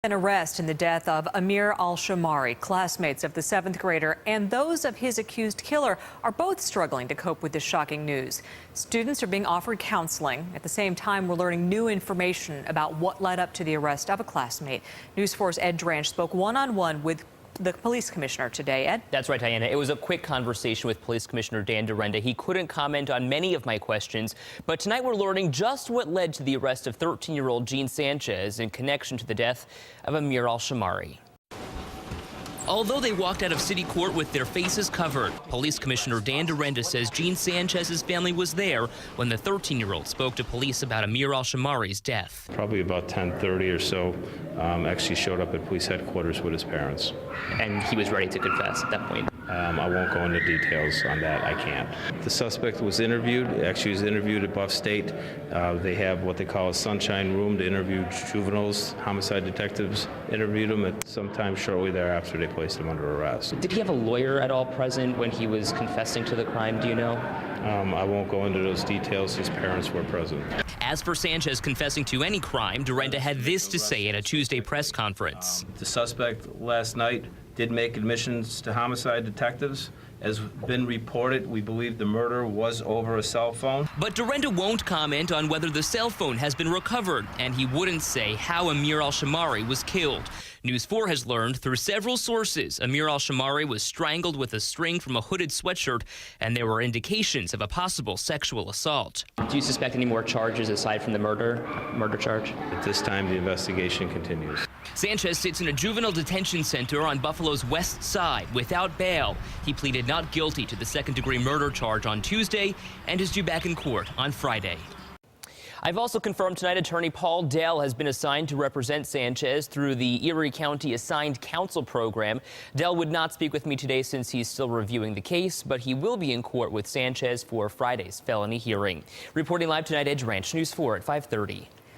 An arrest in the death of Amir al-Shamari. Classmates of the 7th grader and those of his accused killer are both struggling to cope with this shocking news. Students are being offered counseling. At the same time, we're learning new information about what led up to the arrest of a classmate. News 4's Ed Dranch spoke one-on-one with the police commissioner today. Ed? That's right, Diana. It was a quick conversation with Police Commissioner Dan Dorenda. He couldn't comment on many of my questions, but tonight we're learning just what led to the arrest of 13-year-old Jean Sanchez in connection to the death of Amir al-Shamari. Although they walked out of city court with their faces covered, Police Commissioner Dan Dorenda says Jean Sanchez's family was there when the 13-year-old spoke to police about Amir al-Shamari's death. Probably about 10:30 or so, actually showed up at police headquarters with his parents. And he was ready to confess at that point. I won't go into details on that. I can't. The suspect was interviewed. Actually, was interviewed at Buff State. They have what they call a sunshine room to interview juveniles. Homicide detectives interviewed him at sometime shortly thereafter. They placed him under arrest. Did he have a lawyer at all present when he was confessing to the crime? Do you know? I won't go into those details. His parents were present. As for Sanchez confessing to any crime, Dorenda had this to say at a Tuesday press conference. The suspect last night did make admissions to homicide detectives. As been reported, we believe the murder was over a cell phone. But Dorenda won't comment on whether the cell phone has been recovered, and he wouldn't say how Amir al-Shamari was killed. News 4 has learned through several sources Amir al-Shamari was strangled with a string from a hooded sweatshirt, and there were indications of a possible sexual assault. Do you suspect any more charges aside from the murder charge? At this time, the investigation continues. Sanchez sits in a juvenile detention center on Buffalo's west side without bail. He pleaded not guilty to the second-degree murder charge on Tuesday and is due back in court on Friday. I've also confirmed tonight attorney Paul Dell has been assigned to represent Sanchez through the Erie County Assigned Counsel Program. Dell would not speak with me today since he's still reviewing the case, but he will be in court with Sanchez for Friday's felony hearing. Reporting live tonight, Ed Dranch, News 4 at 5:30.